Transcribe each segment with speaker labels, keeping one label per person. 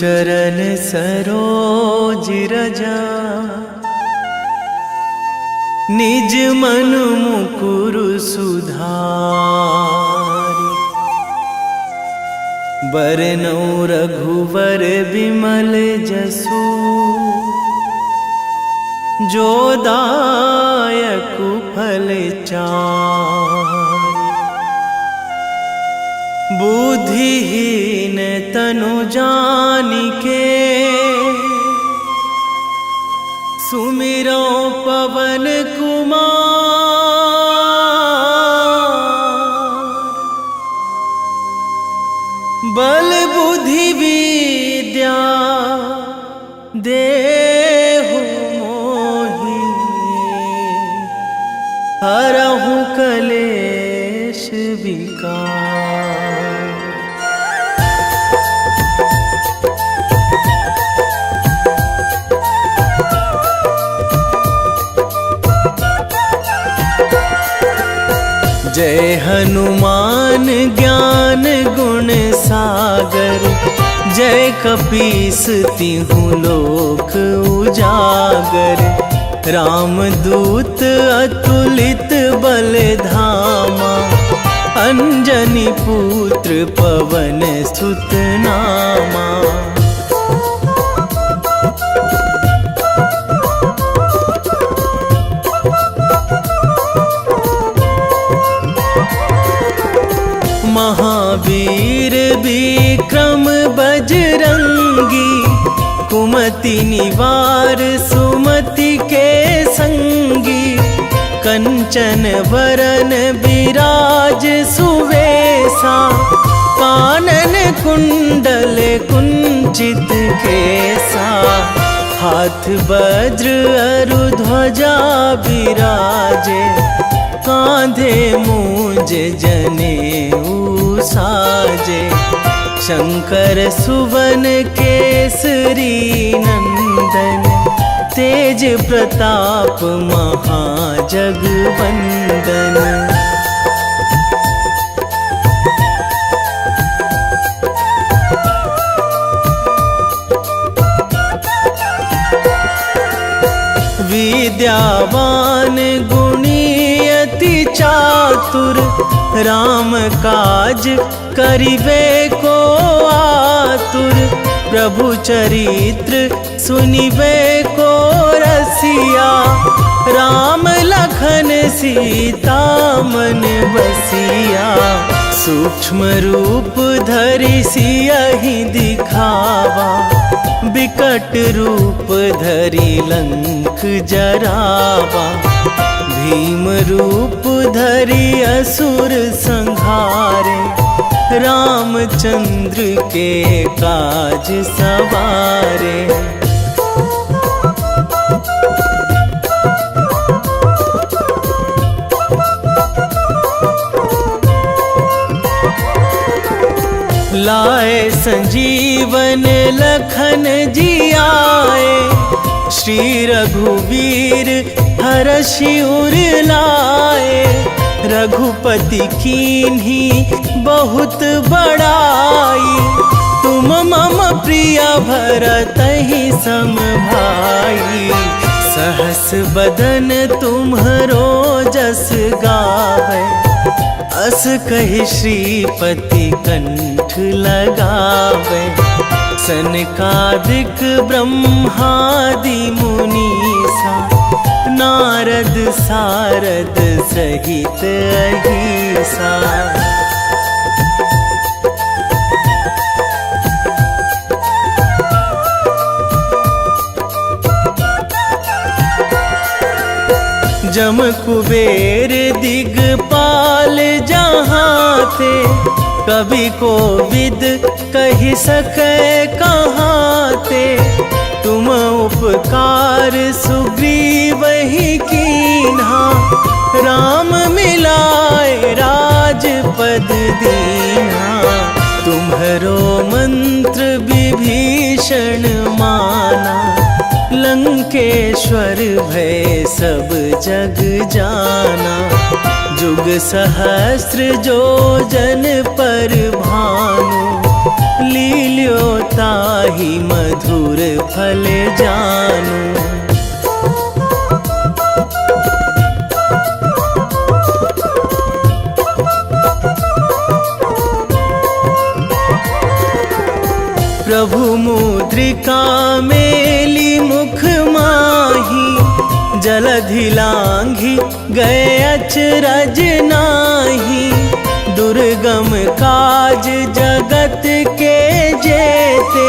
Speaker 1: चरण सरोज रजा, निज मन मुकुर सुधारि। बरनौ रघुवर बिमल जसु, जो दायक फल चारि। बुद्धिहीन तनु जानिके, सुमिरो पवन कुमार। बल बुद्धि विद्या देहु मोहि, हरहु कलेश विकार। जय हनुमान ज्ञान गुण सागर, जय कपीस तिहु लोक उजागर। रामदूत अतुलित बल धामा, अंजनी पुत्र पवन सुत नामा। महावीर विक्रम बजरंगी, कुमति निवार सुमति के संगी। कंचन वरन विराज सुवेशा, कानन कुंडल कुंचित केसा। हाथ वज्र अरु ध्वजा बिराजे, कांधे मूंज जनेऊ साजे। शंकर सुवन केसरी नंदन, तेज प्रताप महाजगवंदन। विद्यावान गुणी अति चातुर, राम काज करिबे को आतुर। प्रभु चरित्र सुनिबे को रसिया, राम लखन सीता मन बसिया। सूक्ष्म रूप धरि सियहि दिखावा, बिकट रूप धरि लंक जरावा। भीम रूप धरि असुर संहारे, रामचंद्र के काज सवारे। लाए संजीवन लखन जियाए, श्री रघुवीर हरषि उर लाए। रघुपति कीन्ही बहुत बड़ाई, तुम मम प्रिय भरतहि सम भाई। सहस बदन तुम्हरो जस गावै, अस कहि श्रीपति कंठ लगावै। सनकादिक ब्रह्मादि मुनीसा, नारद सारद सहित अहिसा। जम कुबेर दिगपाल जहाँ थे, कवि कोविद कहि सकै कहाँ ते। तुम उपकार सुग्रीवहि कीन्हा, राम मिलाए राजपद दीन्हा। तुम्हरो मंत्र विभीषण माना, लंकेश्वर भय सब जग जाना। जुग सहस्र जो जन पर भानु, लील्यो ताहि मधुर फल जानू। प्रभु मुद्रिका मेली मुख माही, जलधि लांघी गए अचरज नाही। दुर्गम काज जगत के जेते,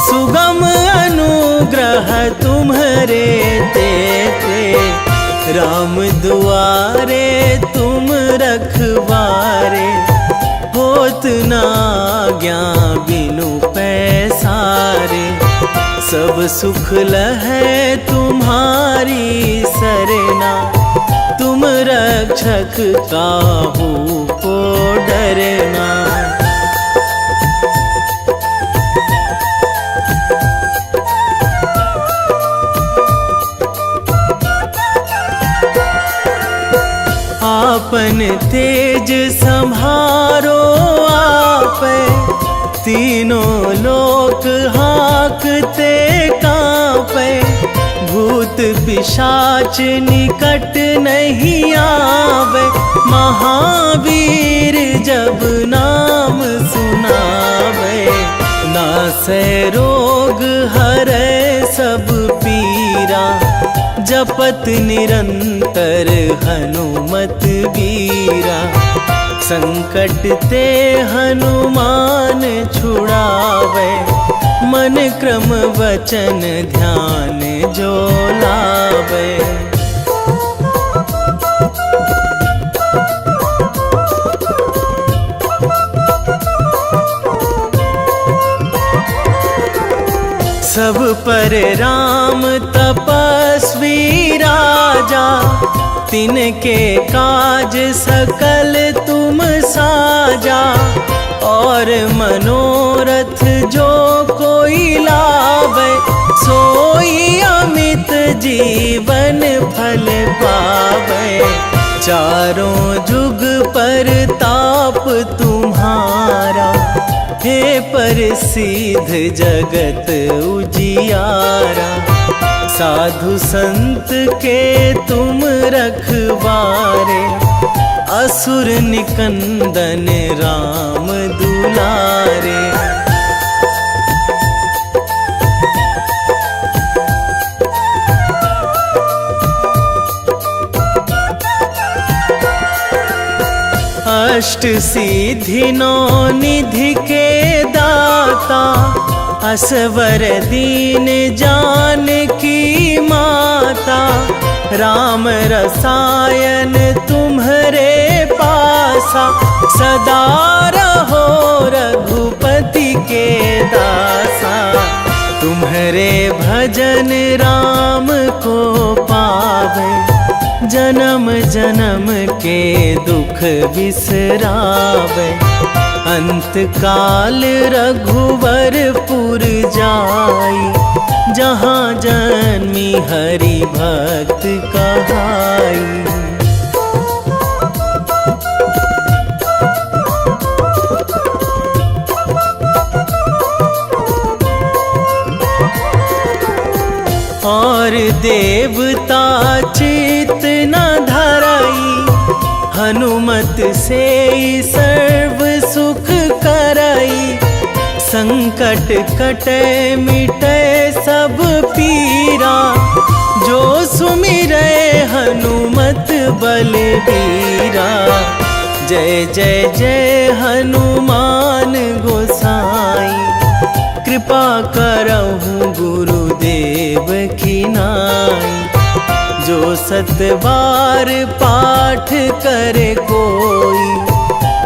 Speaker 1: सुगम अनुग्रह तुम्हरे तेते। राम दुआरे तुम रखवारे, होत ना आज्ञा बिनु पैसारे। सब सुख लहै तुम्हारी सरना, तुम रक्षक काहू को डरना। आपन तेज संभारो आपे, तीनों लोक हाँकते कांपे। भूत पिशाच निकट नहीं आवे, महावीर जब नाम सुनावे। नासै रोग हरै सब पीरा, जपत निरंतर हनुमत बीरा। संकट ते हनुमान छुड़ावे, मन क्रम वचन ध्यान जो लावे। सब पर राम तपस्वी राजा, तिनके काज सकल तुम साजा। और मनोरथ जो कोई लावे, सोई अमित जीवन फल पावे। चारों जुग पर ताप तुम्हारा, हे प्रसिद्ध जगत उजियारा। साधु संत के तुम रखवारे, असुर निकंदन राम दुलारे। अष्ट सिद्धि नौ निधि के दाता, असवर दीन जानकी माता। राम रसायन तुम्हरे पासा, सदा रहो रघुपति के दासा। तुम्हरे भजन राम को पावे, जन्म जन्म के दुख बिसरावे। अंत काल रघुवरपुर जाई, जहाँ जन्मी हरि भक्त कहाई। और देवता चित न धराई, हनुमत से सर्व सुख कराई। संकट कटे मिटे सब पीरा, जो सुमिरै हनुमत बलबीरा। जय जय जय हनुमान गोसाई, कृपा करहु गुरुदेव की नाई। जो सतबार पाठ करे कोई,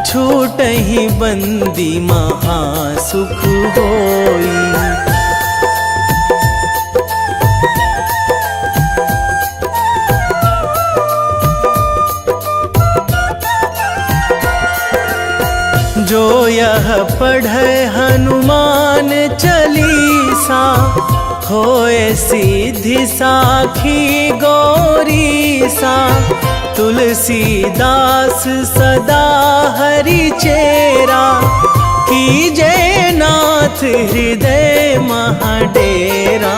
Speaker 1: छूटहि बंदी महासुख होई। जो यह पढ़े हनुमान चालीसा, होए सिद्धि साखी गौरीसा। तुलसीदास सदा हरि चेरा, कीजे नाथ हृदय महाडेरा,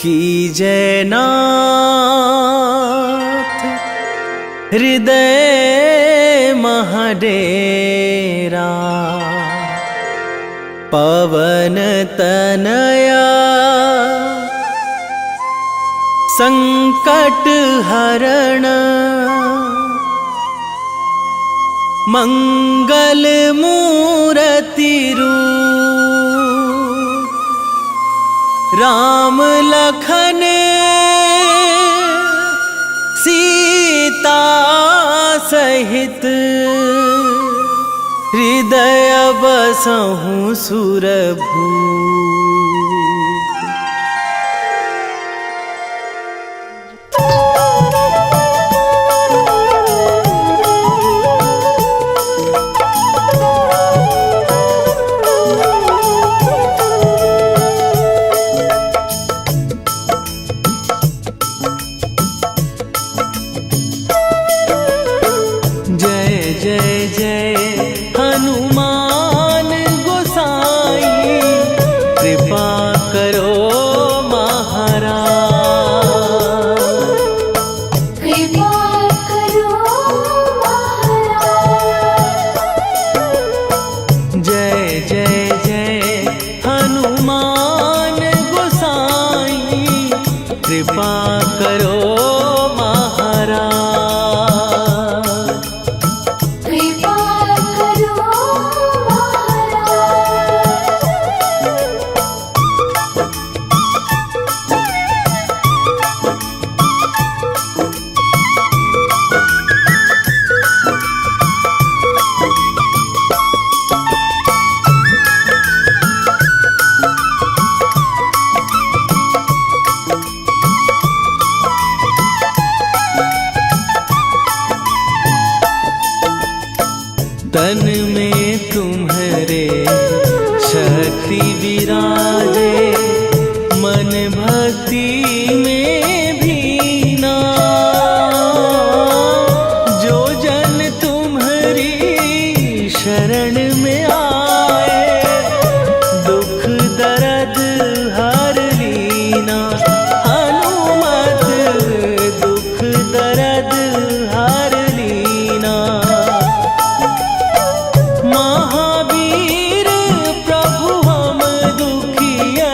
Speaker 1: कीजे नाथ हृदय महाडेरा। पवन तनया संकट हरण, मंगल मूर्ति रूप, राम लखन सीता सहित, हृदय बसहु सुरभूप। जय जय जय हनुमान गोसाई, कृपा करो महाराज,
Speaker 2: कृपा करो महाराज।
Speaker 1: जय जय जय हनुमान गोसाई, कृपा करो महाराज। तन में तुम्हारे शक्ति विराजे, मन भक्ति में भीना, जो जन तुम्हारी शरण में आए, दुख दर्द हर लीना। हनुमत दुख दर्द हर लीना, महावीर प्रभु हम दुखिया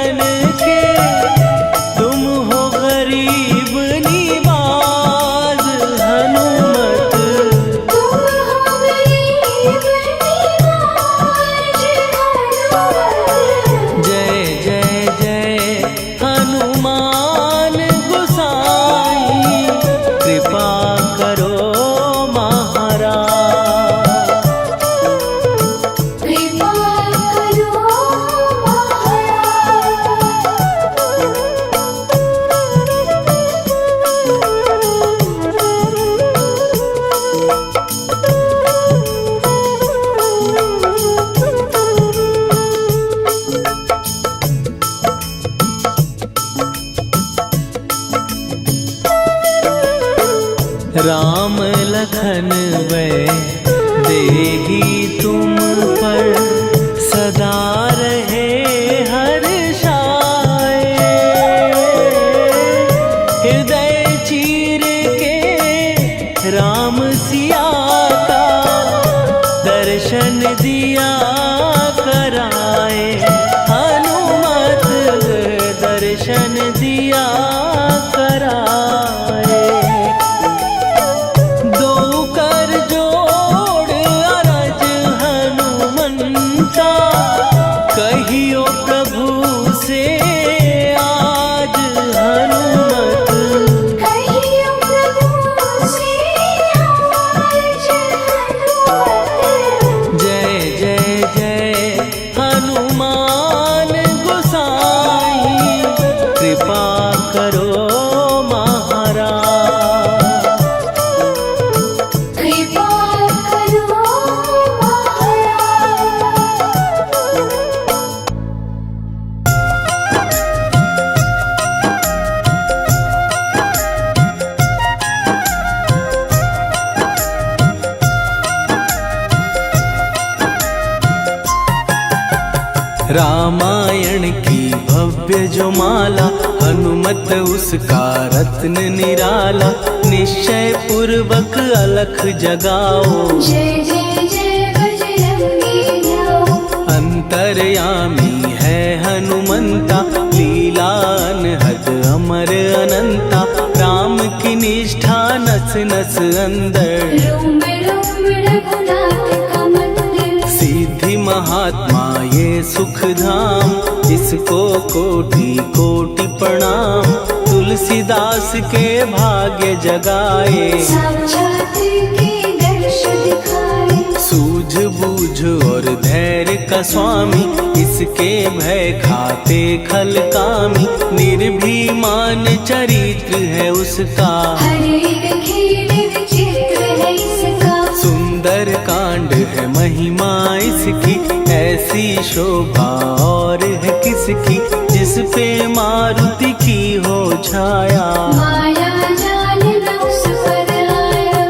Speaker 1: रामायण की भव्य जो माला, हनुमत उसका रत्न निराला। निश्चय पूर्वक अलख जगाओ,
Speaker 2: जय जय जय बजरंगी जाओ।
Speaker 1: अंतर्यामी है हनुमंता, लीला अनहद अमर अनंता। राम की निष्ठा नस नस अंदर,
Speaker 2: रोम रोम रघुनाथ का मंदिर।
Speaker 1: सिद्धि महात्मा ये सुख धाम, इसको कोटि कोटि प्रणाम। तुलसीदास के भाग्य जगाए,
Speaker 2: साक्षात के दर्श दिखाए।
Speaker 1: सूझ बूझ और धैर्य का स्वामी, इसके भय खाते खल कामी। निर्भीमान चरित्र है उसका,
Speaker 2: हर एक खेल विचित्र है इसका।
Speaker 1: सुंदर कांड है महिमा इसकी। ऐसी शोभा और है किसकी, जिस पे मारुति की हो छाया।
Speaker 2: माया जाल न उस पर आया।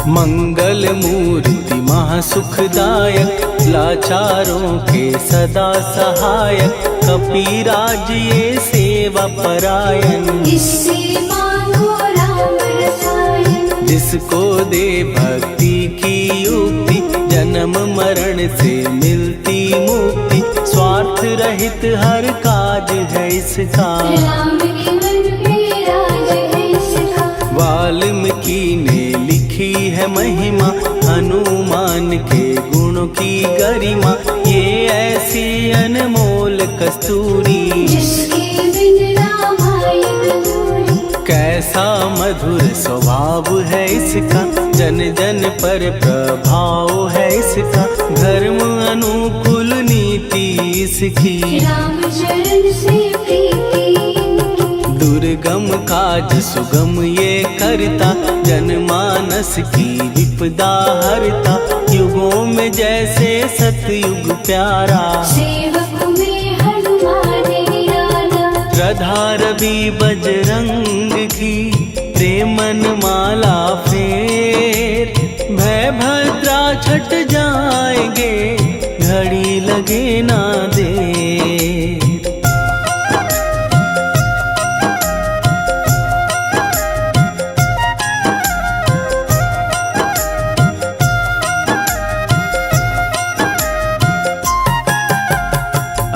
Speaker 1: मंगल मूर्ति महासुखदायक, लाचारों के सदा सहायक। कपीराज ये सेवा परायण,
Speaker 2: इससे मांगो राम रसायन।
Speaker 1: जिसको दे भक्ति की युक्ति, जन्म मरण से मिलती मुक्ति। स्वार्थ रहित हर काज है इसका,
Speaker 2: राम के मन में राज है इसका।
Speaker 1: वाल्मीकि ने लिखी है महिमा, हनुमान के गुणों की गरिमा। ये ऐसी अनमोल कस्तूरी,
Speaker 2: जिसके बिन रामायण अधूरी।
Speaker 1: कैसा मधुर स्वभाव है इसका, जन जन पर प्रभाव है इसका। धर्म अनुकूल नीति इसकी,
Speaker 2: राम चरण से प्रीति इनकी।
Speaker 1: दुर्गम काज सुगम ये करता, जनमानस की विपदा हरता। युगों में जैसे सतयुग प्यारा,
Speaker 2: सेवक में हनुमान निराला।
Speaker 1: श्रद्धा रवि बजरंग की, प्रेमन माला फेर। भय भद्रा छट जाएंगे, घड़ी लगे ना देर।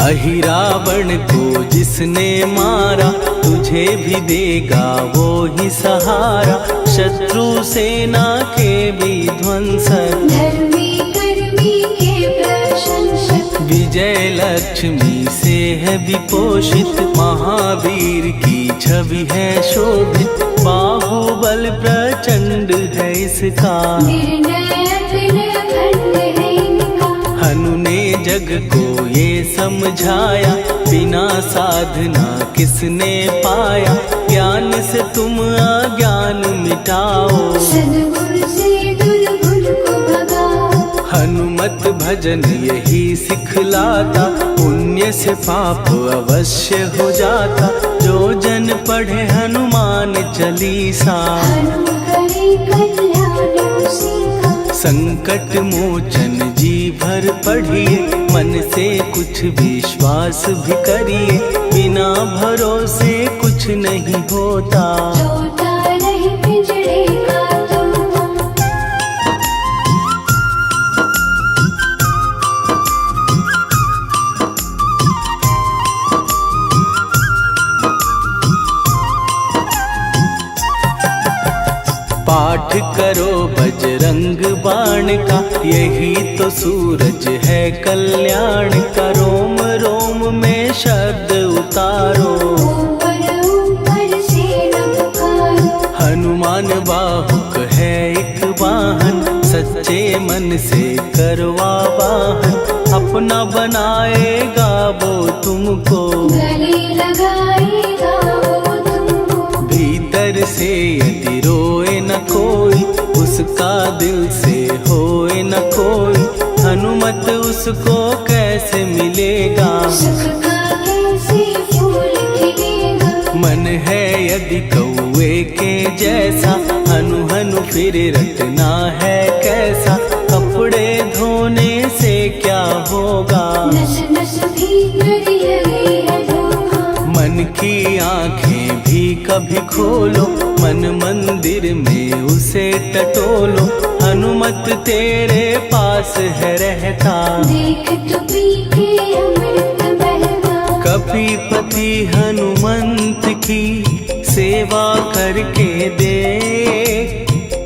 Speaker 1: अहिरावण को जिसने मारा, तुझे भी देगा वो ही सहारा। शत्रु सेना के विध्वंसक,
Speaker 2: धर्मी कर्मी के प्रशंसक।
Speaker 1: विजय लक्ष्मी से है विपोषित। महावीर की छवि है शोभित, बाहुबल प्रचंड है इसका।
Speaker 2: निर्णय अखिल अखंड है इनका।
Speaker 1: हनु ने जग को ये समझाया, बिना साधना किसने पाया। ज्ञान से तुम अज्ञान मिटाओ,
Speaker 2: सद्गुण से दुर्गुण को भगाओ।
Speaker 1: हनुमत भजन यही सिखलाता, पुण्य से पाप अवश्य हो जाता। जो जन पढ़े हनुमान चालीसा,
Speaker 2: हनु करे कल्याण उसी का।
Speaker 1: संकट मोचन जी भर पढ़िए, मन से कुछ विश्वास भी करिए। बिना भरोसे कुछ नहीं होता,
Speaker 2: तोता रहे पिंजड़े का तोता।
Speaker 1: पाठ करो बजरंग बाण का, यही तो सूरज है कल्याण का। रोम रोम में शब्द उतारो,
Speaker 2: ऊपर ऊपर से न पुकारो।
Speaker 1: हनुमान बाहुक है एक वाहन, सच्चे मन से करवा वाहन। अपना बनाएगा वो तुमको,
Speaker 2: गले लगाएगा वो तुमको।
Speaker 1: भीतर से यदि रोए न कोई, उसका दिल से होए न कोई। हनुमत उसको कैसे मिलेगा,
Speaker 2: सुख का कैसे से फूल खिलेगा।
Speaker 1: मन है यदि कौए के जैसा, हनु हनु फिर रटना है कैसा। कपड़े धोने से क्या होगा,
Speaker 2: नस नस भीतर लगी है धोखा।
Speaker 1: मन की आंखें भी कभी खोलो, मन मंदिर में उसे टटोलो। हनुमत तेरे पास है रहता,
Speaker 2: देख तो पी के अमृत बहता।
Speaker 1: कपीपति हनुमंत की सेवा करके दे,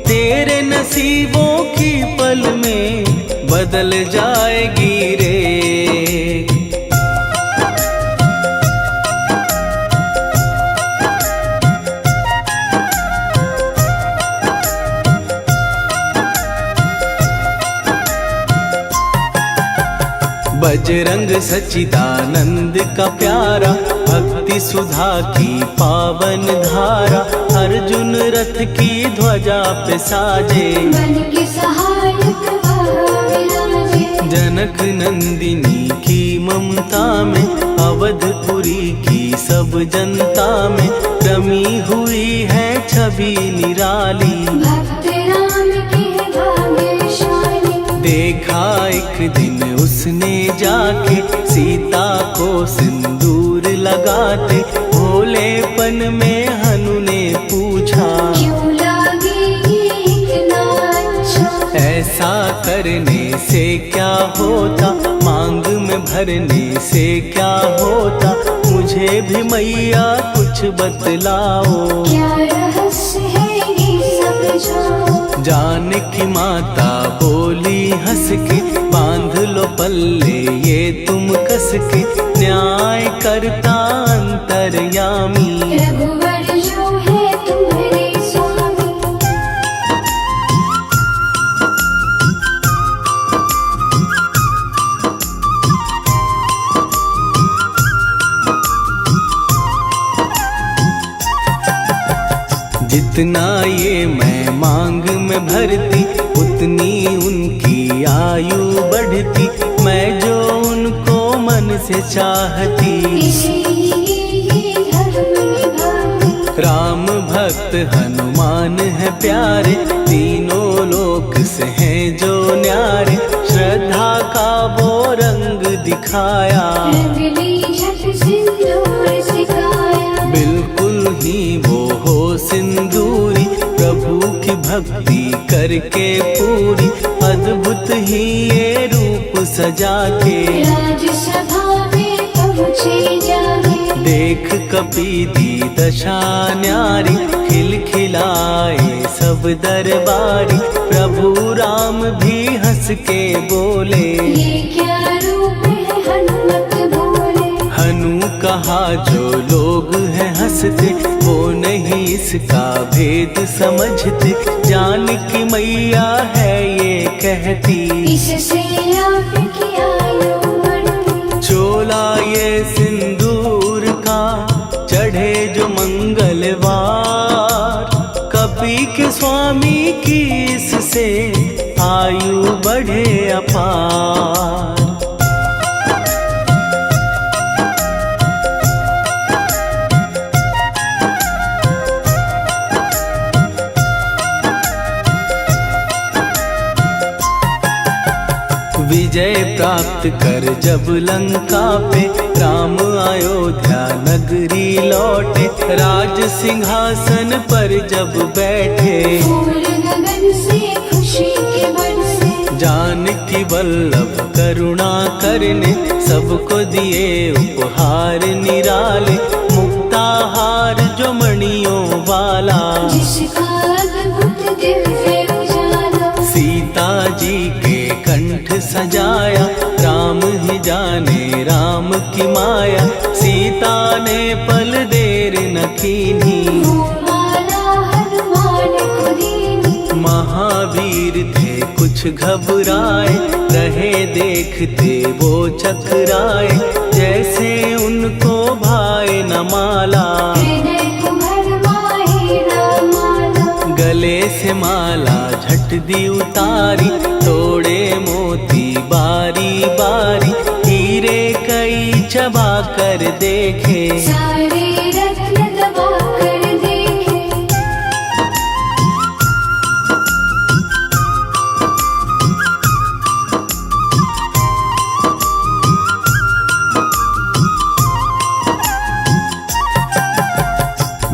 Speaker 1: तेरे नसीबों की पल में बदल जाएगी रे। बजरंग सच्चिदानंद का प्यारा, भक्ति सुधा की पावन धारा। अर्जुन रथ की ध्वजा पे साजे,
Speaker 2: बन के सहायक वह विराजे।
Speaker 1: जनक नंदिनी की ममता में, अवधपुरी की सब जनता में रमी हुई है छवि निराली।
Speaker 2: भक्त राम के भाग्यशाली,
Speaker 1: देखा एक दिन उसने जाके सीता को सिंदूर लगाते। भोलेपन में हनु ने पूछा,
Speaker 2: क्यों लागे ये इतना अच्छा।
Speaker 1: ऐसा करने से क्या होता, मांग में भरने से क्या होता। मुझे भी मैया कुछ बतलाओ,
Speaker 2: क्या रहस्य है ये सब जाओ।
Speaker 1: जानकी माता बोली हंस के, बांध लो पल्ले ये तुम कस के। न्याय करता अंतर्यामी,
Speaker 2: रघुवर जो है तुम्हारे स्वामी।
Speaker 1: जितना ये मैं मांग में भरती, उतनी उनकी आयु बढ़ती। मैं जो उनको मन से चाहती,
Speaker 2: इसीलिए धर्म निभाती।
Speaker 1: राम भक्त हनुमान है प्यारे, तीनों लोक से हैं जो न्यारे। श्रद्धा का वो रंग दिखाया,
Speaker 2: रंग ली झट सिंदूर सिखाया।
Speaker 1: बिल्कुल ही वो हो सिंदूरी, प्रभु की भक्ति करके पूरी। अद्भुत ही ये रूप सजा के,
Speaker 2: राजसभा में पहुँचे जाके।
Speaker 1: देख कपी दी दशा न्यारी, खिलखिलाए सब दरबारी। प्रभु राम भी हंस के बोले,
Speaker 2: ये क्या रूप है हनुमत बोले।
Speaker 1: हनु कहा जो लोग हैं हंसते, वो नहीं इसका भेद समझते। जानकी मैया है ये कहती,
Speaker 2: इससे आपकी आयु बढ़ती।
Speaker 1: चोला ये सिंदूर का चढ़े जो मंगलवार। कपी के स्वामी की इससे आयु बढ़े अपार। विजय प्राप्त कर जब लंका पे, राम अयोध्या नगरी लौटे। राज सिंहासन पर जब बैठे,
Speaker 2: फूल गगन से खुशी के बरसे।
Speaker 1: जानकी वल्लभ करुणा करने, सबको दिए उपहार निराले। मुक्ताहार जो मणियों वाला,
Speaker 2: जिसका अद्भुत दिव्य उजाला।
Speaker 1: सीता जी के कंठ सजाया। राम ही जाने राम की माया, सीता ने पल देर न कीन्ही।
Speaker 2: वो माला हनुमान को दीनी।
Speaker 1: महावीर थे कुछ घबराए, रहे देखते वो चकराए। जैसे उनको भाए न माला,
Speaker 2: हृदय को भरमाए रामाला।
Speaker 1: गले से माला झट दी उतारी। तोड़े मोती बारी बारी, हीरे कई चबा कर देखे।
Speaker 2: सारे रत्न दबा कर देखे।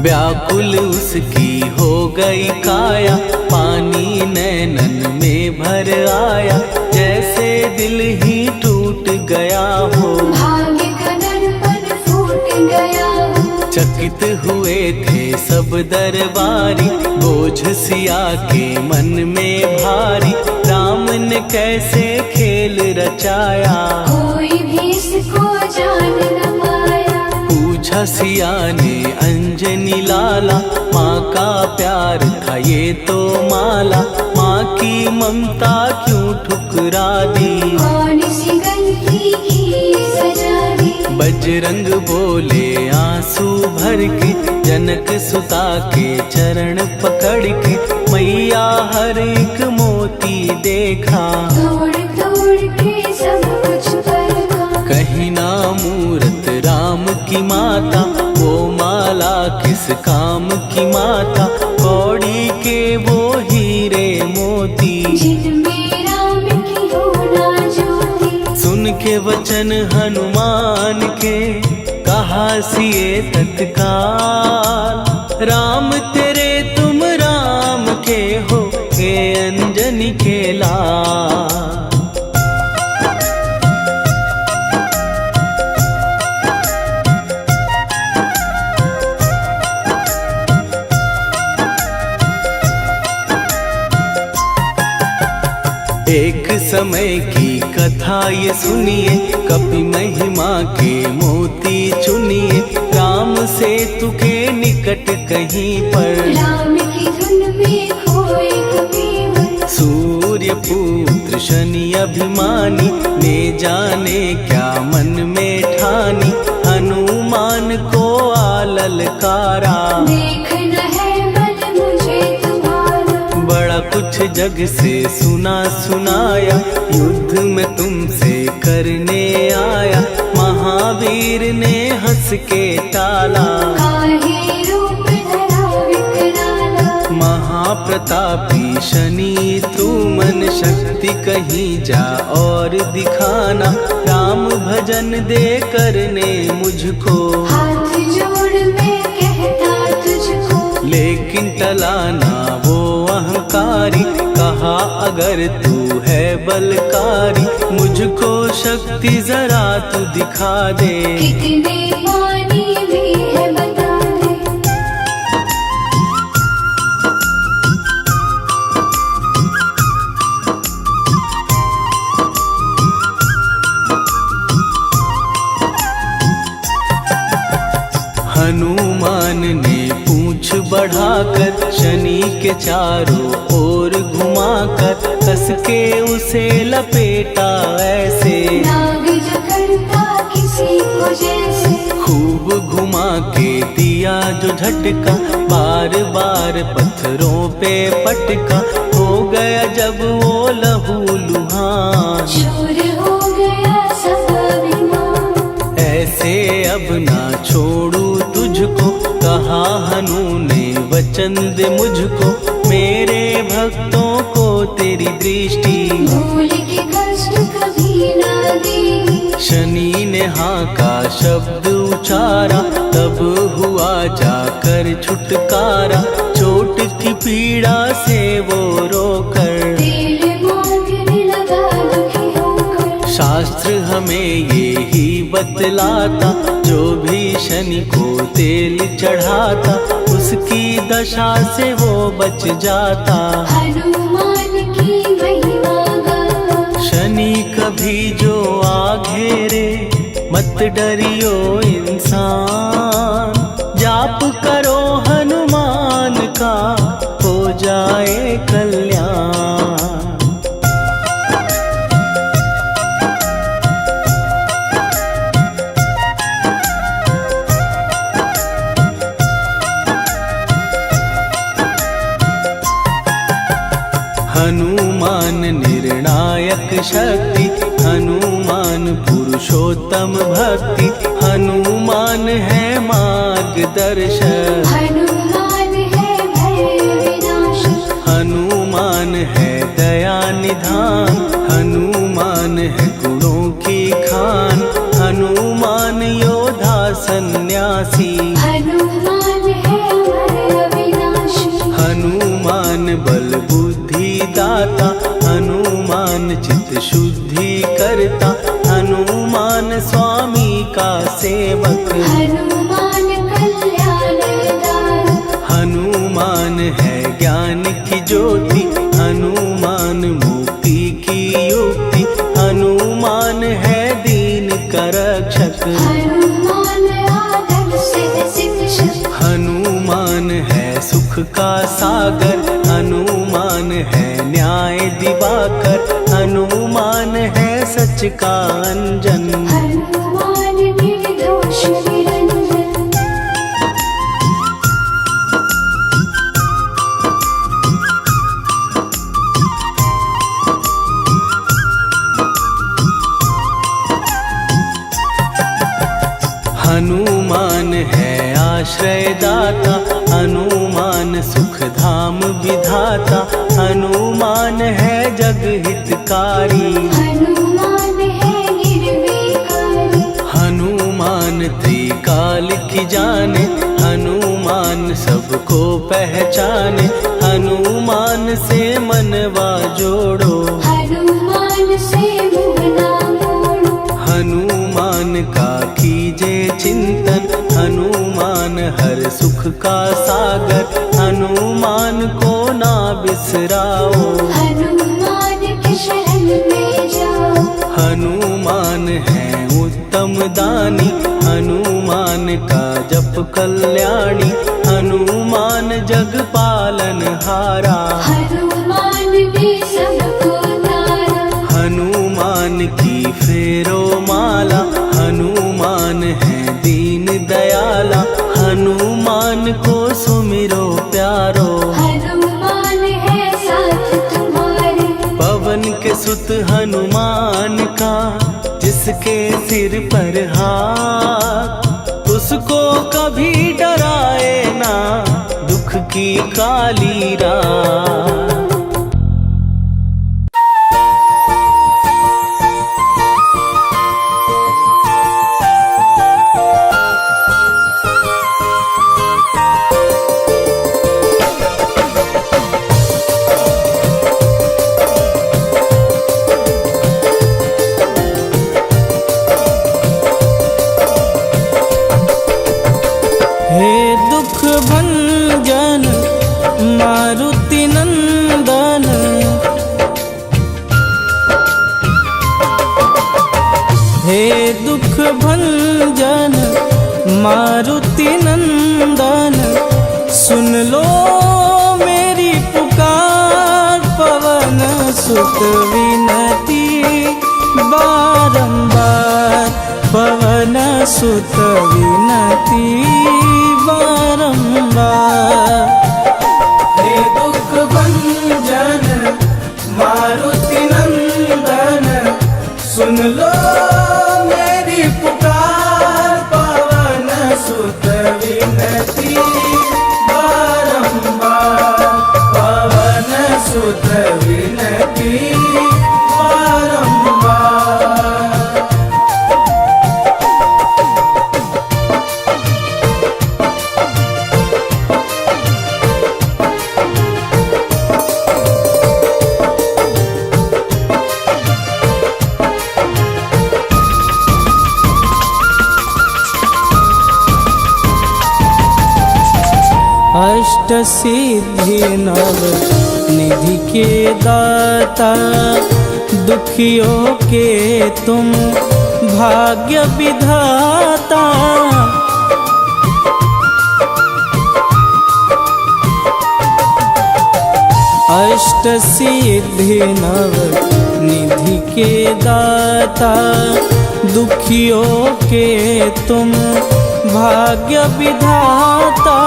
Speaker 1: व्याकुल उसकी हो गई काया, पानी नैनन में भर आया, जैसे दिल ही टूट गया हो।
Speaker 2: भाग्य का दर्पण फूट गया हो।
Speaker 1: चकित हुए थे सब दरबारी, बोझ सिया के मन में भारी, राम ने कैसे खेल रचाया।
Speaker 2: कोई भी इसको जान न पाया।
Speaker 1: पूछा सिया ने अंजनी लाला, माँ का प्यार था ये तो माला, माँ की ममता क्यों ठुकरा दी।
Speaker 2: कौन सी गलती की सजा दी।
Speaker 1: बजरंग बोले आंसू भर के, जनक सुता के चरण पकड़ के, मैया हर एक मोती देखा।
Speaker 2: तोड़ तोड़ के सब कुछ परखा।
Speaker 1: कहीं ना मूरत राम की माता, वो माला किस काम की माता, कौड़ी के वो हीरे मोती,
Speaker 2: जिनमें राम की हो ना ज्योति।
Speaker 1: सुन के वचन हनुमान के, कहा सिए तत्काल, राम तेरे तुम राम के हो, हे अंजनी के लाल। एक समय की कथा ये सुनिए, कपि महिमा के मोती चुनिए, राम सेतु के निकट कहीं पर,
Speaker 2: राम की धुन में खोए कबीर।
Speaker 1: सूर्य पुत्र शनि अभिमानी, ने जाने क्या मन में ठानी, हनुमान को आललकारा।
Speaker 2: देखना है बल मुझे तुम्हारा।
Speaker 1: बड़ा कुछ जग से सुना सुनाया, युद्ध में तुमसे करने आया, महावीर ने हंस के टाला।
Speaker 2: काहे रूप धरा विकराला।
Speaker 1: महाप्रतापी शनि तू मन शक्ति कहीं जा और दिखाना, राम भजन दे करने मुझको।
Speaker 2: हाथ जोड़ मैं कहता तुझको।
Speaker 1: लेकिन टला ना वो अहंकारी, कहा अगर तू है बलकारी, मुझको शक्ति जरा तू दिखा दे।
Speaker 2: कितने पानी भी है बता दे।
Speaker 1: हनुमान ने पूंछ बढ़ाकर, शनि के चारों ओर घुमाकर, कस के उसे लपेटा ऐसे।
Speaker 2: नाग जो करता किसी को जैसे।
Speaker 1: खूब घुमा के दिया जो झटका, बार बार पत्थरों पे पटका, हो गया जब वो लहू लुहान।
Speaker 2: चूर हो गया सब अभिमान।
Speaker 1: ऐसे अब ना छोड़ू तुझको, कहा हनु ने वचन दे मुझको, मेरे भक्तों को तेरी दृष्टि।
Speaker 2: भूल के कष्ट कभी ना देगी।
Speaker 1: शनि ने हाँ का शब्द उचारा, तब हुआ जाकर छुटकारा, चोट की पीड़ा से वो रोकर।
Speaker 2: तेल मांगने लगा दुखी होकर।
Speaker 1: शास्त्र हमें ये ही बतलाता, जो भी शनि को तेल चढ़ाता, उसकी दशा से वो बच जाता।
Speaker 2: हनुमान की महिमा गाता।
Speaker 1: शनि कभी जो आ घेरे, मत डरियो इंसान, जाप करो हनुमान का, हो जाए कल्याण। हनुमान निर्णायक शक्ति, हनुमान पुरुषोत्तम भक्ति, भक्ति, हनुमान है मार्गदर्शक।
Speaker 2: हनुमान है भय विनाशक,
Speaker 1: हनुमान है दया निधान, हनुमान है गुणों की खान, हनुमान योद्धा सन्यासी।
Speaker 2: हनुमान है भय विनाशक,
Speaker 1: हनुमान बल बुद्धि दाता, हनुमान चित्त शुद्धि करता, हनुमान स्वामी का सेवक।
Speaker 2: हनुमान कल्याणदायक,
Speaker 1: हनुमान है ज्ञान की ज्योति, हनुमान मुक्ति की युक्ति, हनुमान है दीन का रक्षक।
Speaker 2: हनुमान आदर्श शिक्षक,
Speaker 1: हनुमान है सुख का सागर, हनुमान है न्याय दिवाकर, हनुमान है सच का अंजन।
Speaker 2: हनुमान निर्दोष निरंजन,
Speaker 1: हनुमान है आश्रय दाता, हनुमान सुख धाम विधाता, हनुमान है जग हितकारी।
Speaker 2: हनुमान है निर्विकारी,
Speaker 1: हनुमान त्रिकाल की जाने, हनुमान सबको पहचाने, हनुमान से मनवा जोड़ो।
Speaker 2: हनुमान से मुँह ना मोड़ो,
Speaker 1: हनुमान का कीजे चिंतन, हनुमान हर सुख का सागर, हनुमान को ना बिसराओ।
Speaker 2: हनुमान के शरण में जाओ।
Speaker 1: हनुमान है उत्तम दानी, हनुमान का जप कल्याणी, हनुमान जग पालन हारा।
Speaker 2: हनुमान ने सबको तारा,
Speaker 1: हनुमान की फेरो माला, हनुमान है दीन दयाला, हनुमान को सुमिरो प्यारो।
Speaker 2: हनुमान है साथ तुम्हारे,
Speaker 1: पवन के सुत हनुमान का, जिसके सिर पर हाथ, उसको कभी डराए ना दुख की काली रात। हे दुख भंजन मारुति नंदन, हे दुख भंजन मारुति नंदन, सुन लो मेरी पुकार, पवन सुत विनती बारंबार, पवन सुत विनती बारंबार। हे दुख भंजन मारुति नंदन, सुन लो मेरी पुकार, पवन सुत विनती बारंबार, पवन सुत विनती बारंबार। अष्ट सिद्धि नव निधि के दाता, दुखियों के तुम भाग्य विधाता। अष्ट सिद्धि नव निधि के दाता, दुखियों के तुम भाग्य विधाता।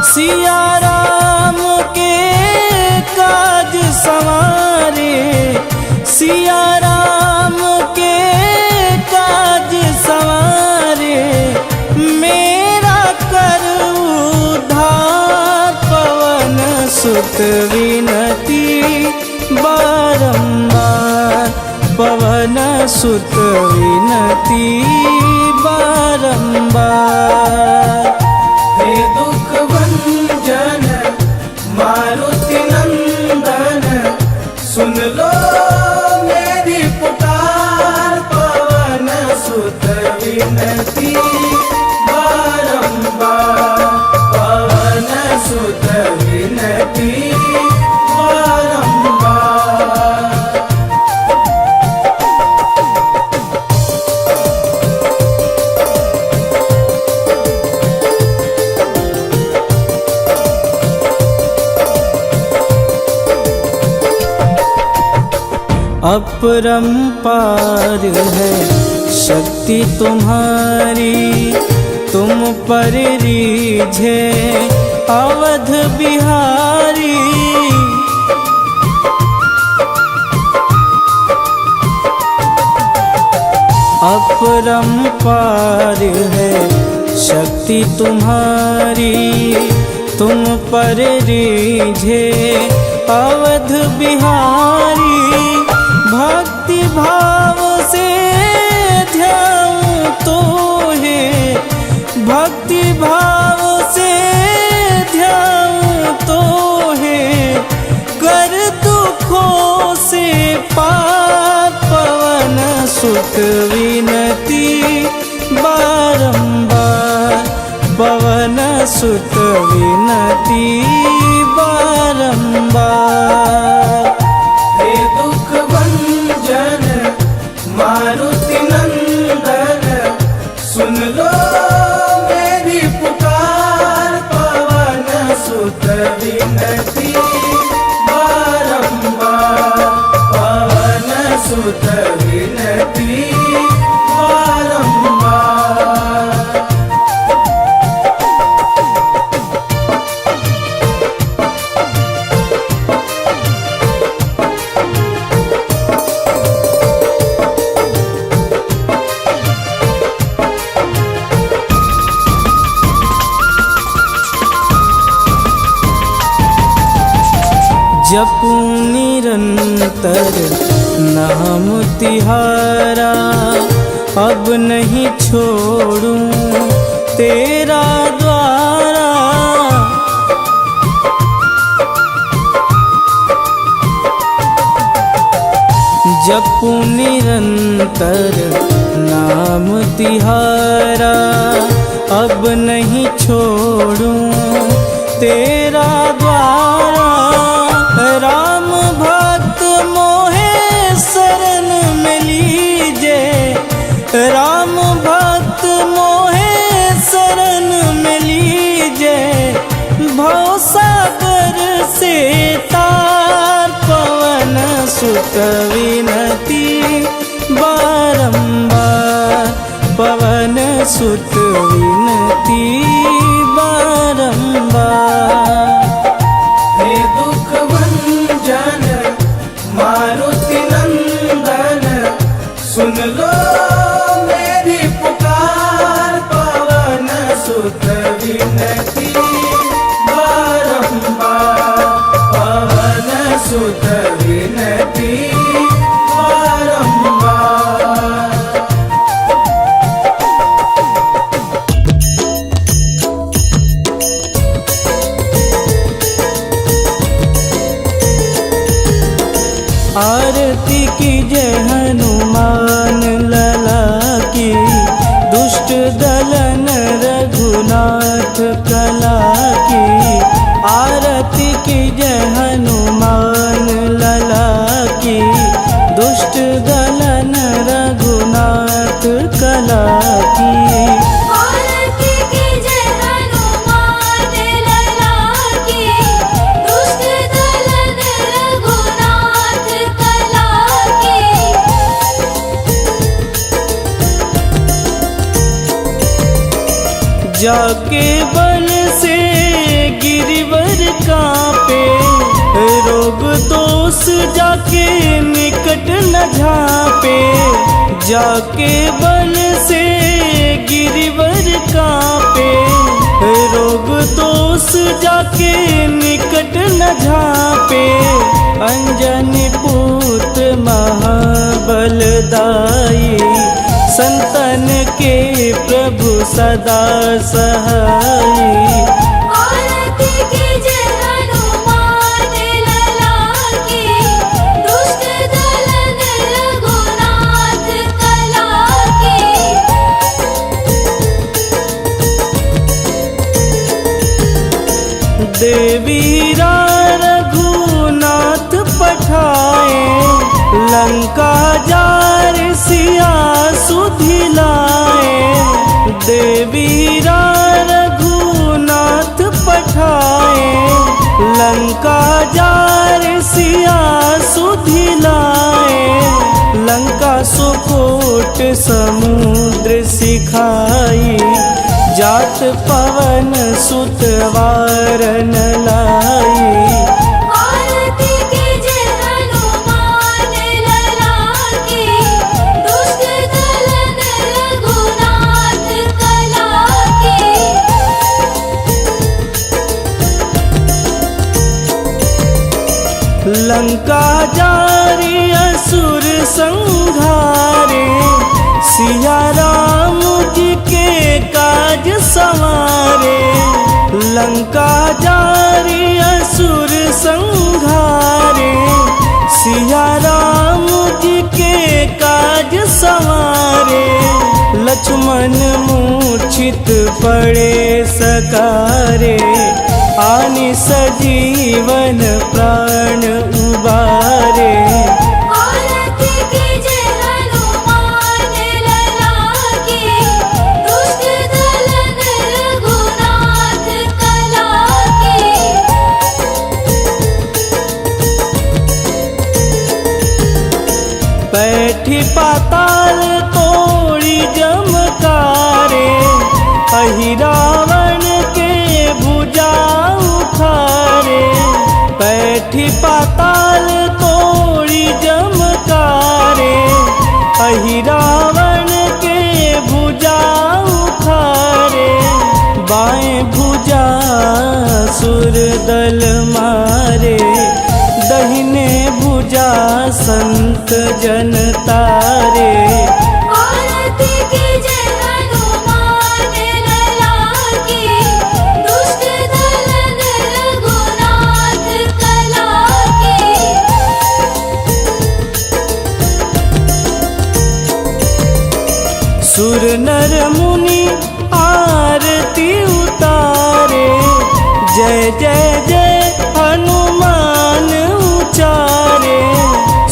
Speaker 1: सिया राम के काज सवारे, सिया राम के काज सवारे, सुत विनती बारंबार, पवन सुत विनती बारंबार। हे दुख भंजन मारुति नंदन, सुन लो मेरी पुकार, पवन सुत विनती बारंबार, पवन सुत विनती बारंबार। अपरंपार है शक्ति तुम्हारी, तुम पर रीझे अवध बिहारी। अपरंपार है शक्ति तुम्हारी, तुम पर रीझे अवध बिहारी। भक्ति भाव से ध्याऊं तो है, भक्ति भाव से ध्याऊं तो है, कर दुखों से पार, पवन सुत विनती बारंबार, पवन सुत विनती बारंबार। हे दुख भंजन मारुति नंदन, सुन लो मेरी पुकार, पवन सुत विनती बारंबार, पवन सुत विनती बारंबार। जपूं निरंतर नाम तिहारा, अब नहीं छोड़ूं तेरा द्वारा। जपूं निरंतर नाम तिहारा, अब नहीं छोड़ूं तेरा द्वारा। राम भक्त मोहे शरण में लीजे, राम भक्त मोहे शरण में लीजे, भवसागर से तार, पवन सुत विनती बारंबार, पवन सुत विनती बारंबार। हे दुख भंजन मारुति नंदन, सुन लो मेरी पुकार, पवन सुत विनती बारंबार, पवन सुत विनती बारंबार। आरती की जय हनुमान लला की, दुष्ट दलन रघुनाथ कला की। आरती की जय हनुमान लला की, दुष्ट दलन रघुनाथ कला की।
Speaker 2: आरती की जय हनुमान लला की, दुष्ट दलन रघुनाथ कला की।
Speaker 1: जाके बल से गिरिवर कांपे, रोग दोष जाके निकट न झांपे। जाके बल से गिरिवर कांपे, रोग दोष जाके निकट न झाँपे अंजनी पूत महाबलदाई। संतन के प्रभु सदा सहाई।
Speaker 2: आरती कीजिए हनुमान लला की, दुष्ट दलन रघुनाथ कला की।
Speaker 1: देवीरा रघुनाथ पठाए, लंका जार सिया सुधिलाए। देवीरा रघुनाथ पठाए, लंका जार सिया सुधिलाए। लंका सुकोट समुद्र सिखाई, जात पवन सुत वारन लाई।
Speaker 2: आरती कीजिए हनुमान लला की, दुष्ट दलन रघुनाथ कला की।
Speaker 1: लंका जारी असुर संहारे, सिया राम जी के काज संवारे। लंका जारी असुर संहारे, सिया राम जी के काज संवारे। लक्ष्मण मूर्छित पड़े सकारे, आनि सजीवन प्राण उबारे।
Speaker 2: आरती कीजिए हनुमान लला की, दुष्ट दलन रघुनाथ कला की।
Speaker 1: बैठी पाताल तोड़ी जमकारे, अहि रावण के भुजा उखारे। बैठी पाताल तोड़ी जमकारे, अहि रावण के भुजा उखारे। बाएं भुजा सुर दल मारे, दहिने भुजा संत जन तारे।
Speaker 2: आरती कीजिए हनुमान लला की, दुष्ट दलन रघुनाथ कला की।
Speaker 1: सुर नर मुनि आरती उतारे, जय जय जय हनुमान उचारे।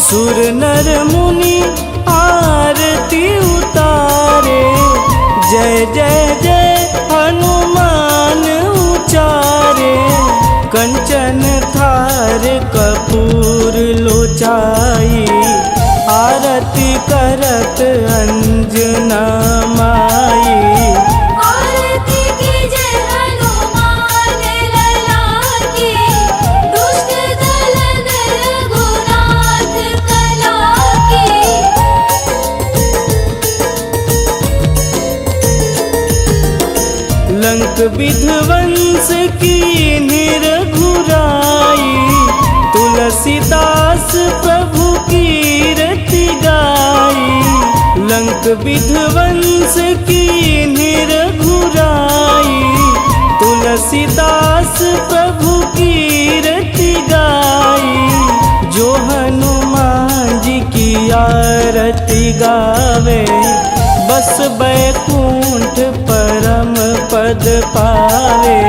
Speaker 1: सुर नर मुनि आरती उतारे, जय जय जय हनुमान उचारे। कंचन थार कपूर लोचाई, आरती करत अंजना माई।
Speaker 2: आरती कीजिए हनुमान लला की, दुष्ट दलन रघुनाथ कला की।
Speaker 1: लंक विध्वंस की निरघुराई, तुलसीदास प्रभु कीरति गाई। लंक विध्वंस की निरघुराई, तुलसीदास प्रभु कीरति गाई। जो हनुमान जी की आरती गावे, बस बैकुंठ परम पद पावे।